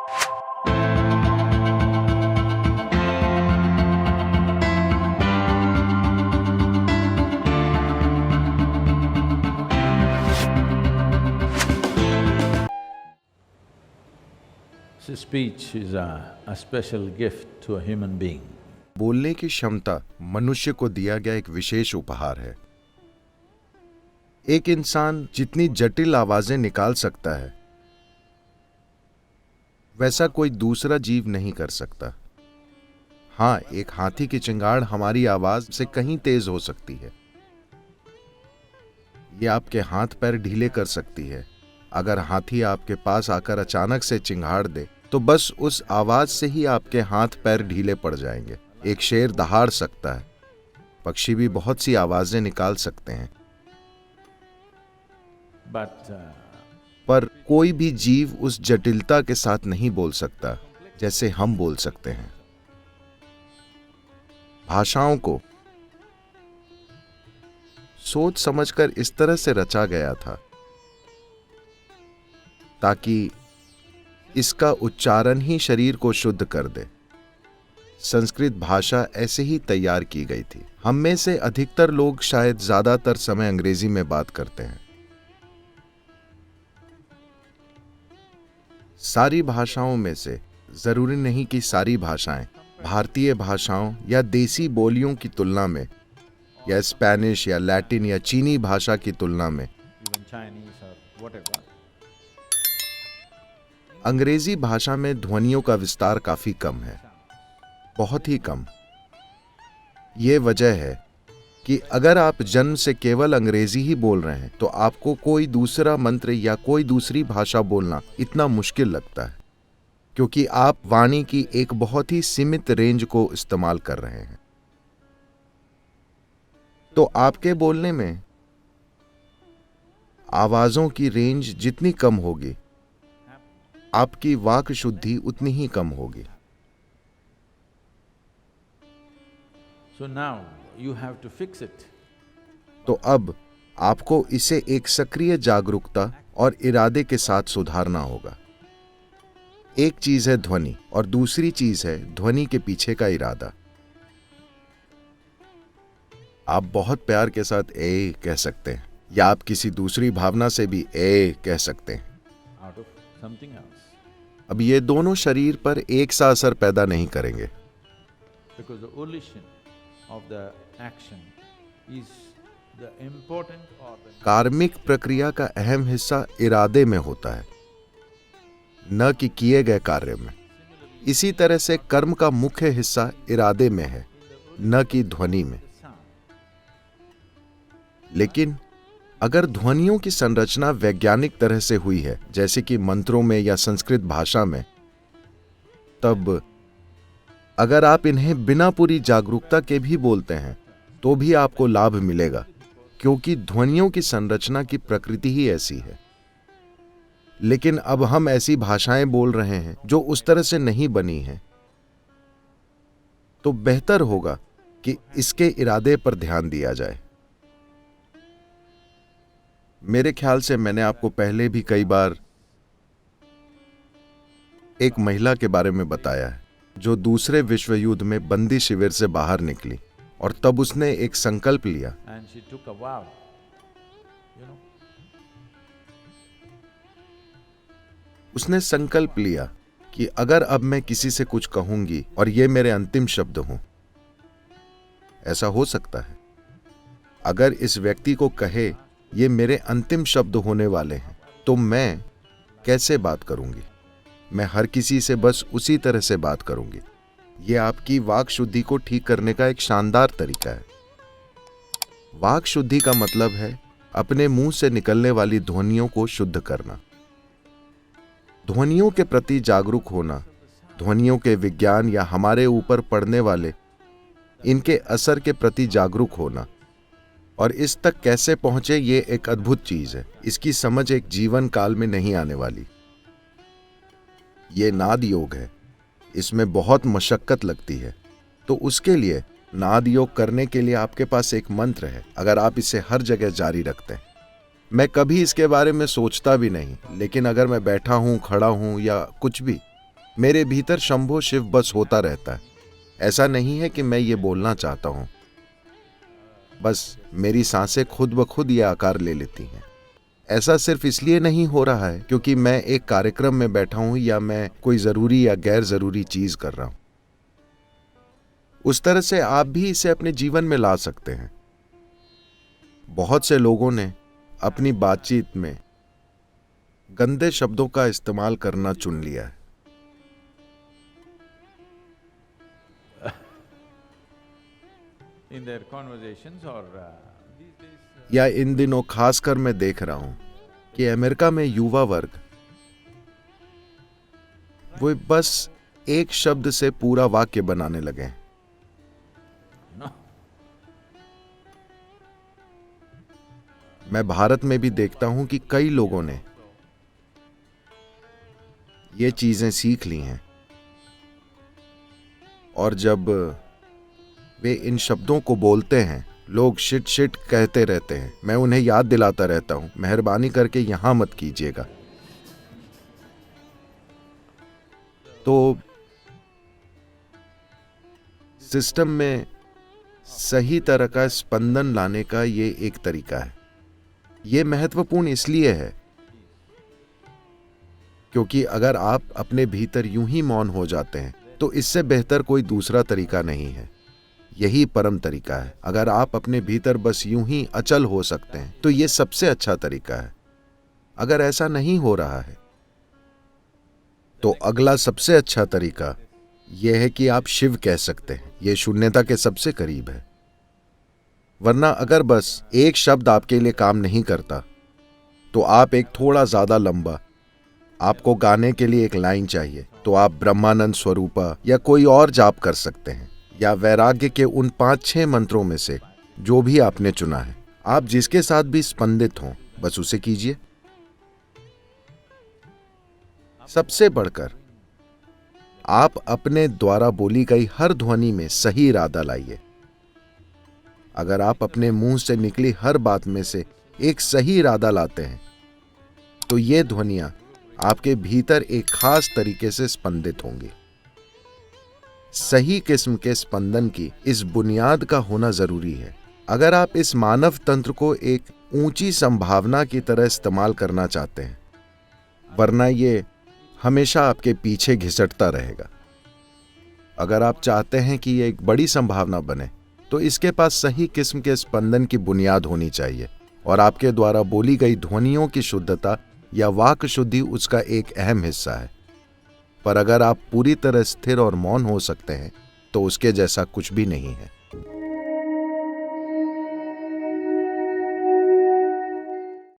So speech is a special gift to a human being. बोलने की क्षमता मनुष्य को दिया गया एक विशेष उपहार है। एक इंसान जितनी जटिल आवाजें निकाल सकता है वैसा कोई दूसरा जीव नहीं कर सकता। हाँ, एक हाथी की चिंगाड़ हमारी आवाज से कहीं तेज हो सकती है। ये आपके हाथ पैर ढीले कर सकती है। अगर हाथी आपके पास आकर अचानक से चिंगाड़ दे तो बस उस आवाज से ही आपके हाथ पैर ढीले पड़ जाएंगे। एक शेर दहाड़ सकता है, पक्षी भी बहुत सी आवाजें निकाल सकते हैं, पर कोई भी जीव उस जटिलता के साथ नहीं बोल सकता जैसे हम बोल सकते हैं। भाषाओं को सोच समझकर इस तरह से रचा गया था ताकि इसका उच्चारण ही शरीर को शुद्ध कर दे। संस्कृत भाषा ऐसे ही तैयार की गई थी। हम में से अधिकतर लोग शायद ज्यादातर समय अंग्रेजी में बात करते हैं। सारी भाषाओं में से, जरूरी नहीं कि सारी भाषाएं, भारतीय भाषाओं या देसी बोलियों की तुलना में या स्पेनिश या लैटिन या चीनी भाषा की तुलना में अंग्रेजी भाषा में ध्वनियों का विस्तार काफी कम है, बहुत ही कम। ये वजह है कि अगर आप जन्म से केवल अंग्रेजी ही बोल रहे हैं तो आपको कोई दूसरा मंत्र या कोई दूसरी भाषा बोलना इतना मुश्किल लगता है, क्योंकि आप वाणी की एक बहुत ही सीमित रेंज को इस्तेमाल कर रहे हैं। तो आपके बोलने में आवाजों की रेंज जितनी कम होगी, आपकी वाक शुद्धि उतनी ही कम होगी। So now you have to fix it. तो अब आपको इसे एक सक्रिय जागरूकता और इरादे के साथ सुधारना होगा। एक चीज है ध्वनि और दूसरी चीज है ध्वनि के पीछे का इरादा। आप बहुत प्यार के साथ ए कह सकते हैं या आप किसी दूसरी भावना से भी ए कह सकते हैं। Out of something else. अब ये दोनों शरीर पर एक सा असर पैदा नहीं करेंगे, Because the volition of the action is the important organ. कार्मिक प्रक्रिया का अहम हिस्सा इरादे में होता है, न कि किए गए कार्य में। इसी तरह से कर्म का मुख्य हिस्सा इरादे में है, न कि ध्वनि में। लेकिन अगर ध्वनियों की संरचना वैज्ञानिक तरह से हुई है, जैसे कि मंत्रों में या संस्कृत भाषा में, तब अगर आप इन्हें बिना पूरी जागरूकता के भी बोलते हैं तो भी आपको लाभ मिलेगा, क्योंकि ध्वनियों की संरचना की प्रकृति ही ऐसी है। लेकिन अब हम ऐसी भाषाएं बोल रहे हैं जो उस तरह से नहीं बनी हैं, तो बेहतर होगा कि इसके इरादे पर ध्यान दिया जाए। मेरे ख्याल से मैंने आपको पहले भी कई बार एक महिला के बारे में बताया है जो दूसरे विश्व युद्ध में बंदी शिविर से बाहर निकली और तब उसने एक संकल्प लिया। And she took a vow. You know? उसने संकल्प लिया कि अगर अब मैं किसी से कुछ कहूंगी और ये मेरे अंतिम शब्द हों, ऐसा हो सकता है। अगर इस व्यक्ति को कहे ये मेरे अंतिम शब्द होने वाले हैं, तो मैं कैसे बात करूंगी? मैं हर किसी से बस उसी तरह से बात करूंगी। यह आपकी वाक शुद्धि को ठीक करने का एक शानदार तरीका है। वाक शुद्धि का मतलब है अपने मुंह से निकलने वाली ध्वनियों को शुद्ध करना, ध्वनियों के प्रति जागरूक होना, ध्वनियों के विज्ञान या हमारे ऊपर पड़ने वाले इनके असर के प्रति जागरूक होना। और इस तक कैसे पहुंचे, ये एक अद्भुत चीज है। इसकी समझ एक जीवन काल में नहीं आने वाली। ये नाद योग है, इसमें बहुत मशक्कत लगती है। तो उसके लिए नाद योग करने के लिए आपके पास एक मंत्र है। अगर आप इसे हर जगह जारी रखते हैं, मैं कभी इसके बारे में सोचता भी नहीं, लेकिन अगर मैं बैठा हूं, खड़ा हूं या कुछ भी, मेरे भीतर शंभो शिव बस होता रहता है। ऐसा नहीं है कि मैं ये बोलना चाहता हूं, बस मेरी सांसें खुद ब खुद ये आकार ले लेती हैं। ऐसा सिर्फ इसलिए नहीं हो रहा है क्योंकि मैं एक कार्यक्रम में बैठा हूं या मैं कोई जरूरी या गैर जरूरी चीज कर रहा हूं। उस तरह से आप भी इसे अपने जीवन में ला सकते हैं। बहुत से लोगों ने अपनी बातचीत में गंदे शब्दों का इस्तेमाल करना चुन लिया है। In their conversations or these days, या इन दिनों खासकर मैं देख रहा हूं कि अमेरिका में युवा वर्ग वो बस एक शब्द से पूरा वाक्य बनाने लगे हैं। no. मैं भारत में भी देखता हूं कि कई लोगों ने ये चीजें सीख ली हैं और जब वे इन शब्दों को बोलते हैं, लोग शिट शिट कहते रहते हैं। मैं उन्हें याद दिलाता रहता हूं, मेहरबानी करके यहां मत कीजिएगा। तो सिस्टम में सही तरह का स्पंदन लाने का ये एक तरीका है। ये महत्वपूर्ण इसलिए है क्योंकि अगर आप अपने भीतर यूं ही मौन हो जाते हैं तो इससे बेहतर कोई दूसरा तरीका नहीं है। यही परम तरीका है। अगर आप अपने भीतर बस यूं ही अचल हो सकते हैं तो यह सबसे अच्छा तरीका है। अगर ऐसा नहीं हो रहा है तो अगला सबसे अच्छा तरीका यह है कि आप शिव कह सकते हैं। यह शून्यता के सबसे करीब है। वरना अगर बस एक शब्द आपके लिए काम नहीं करता तो आप एक थोड़ा ज्यादा लंबा, आपको गाने के लिए एक लाइन चाहिए तो आप ब्रह्मानंद स्वरूपा या कोई और जाप कर सकते हैं, या वैराग्य के उन 5-6 मंत्रों में से जो भी आपने चुना है। आप जिसके साथ भी स्पंदित हों बस उसे कीजिए। सबसे बढ़कर आप अपने द्वारा बोली गई हर ध्वनि में सही इरादा लाइए। अगर आप अपने मुंह से निकली हर बात में से एक सही इरादा लाते हैं तो ये ध्वनियां आपके भीतर एक खास तरीके से स्पंदित होंगी। सही किस्म के स्पंदन की इस बुनियाद का होना जरूरी है अगर आप इस मानव तंत्र को एक ऊंची संभावना की तरह इस्तेमाल करना चाहते हैं, वरना ये हमेशा आपके पीछे घिसटता रहेगा। अगर आप चाहते हैं कि ये एक बड़ी संभावना बने तो इसके पास सही किस्म के स्पंदन की बुनियाद होनी चाहिए और आपके द्वारा बोली गई ध्वनियों की शुद्धता या वाक शुद्धि उसका एक अहम हिस्सा है। पर अगर आप पूरी तरह स्थिर और मौन हो सकते हैं तो उसके जैसा कुछ भी नहीं है।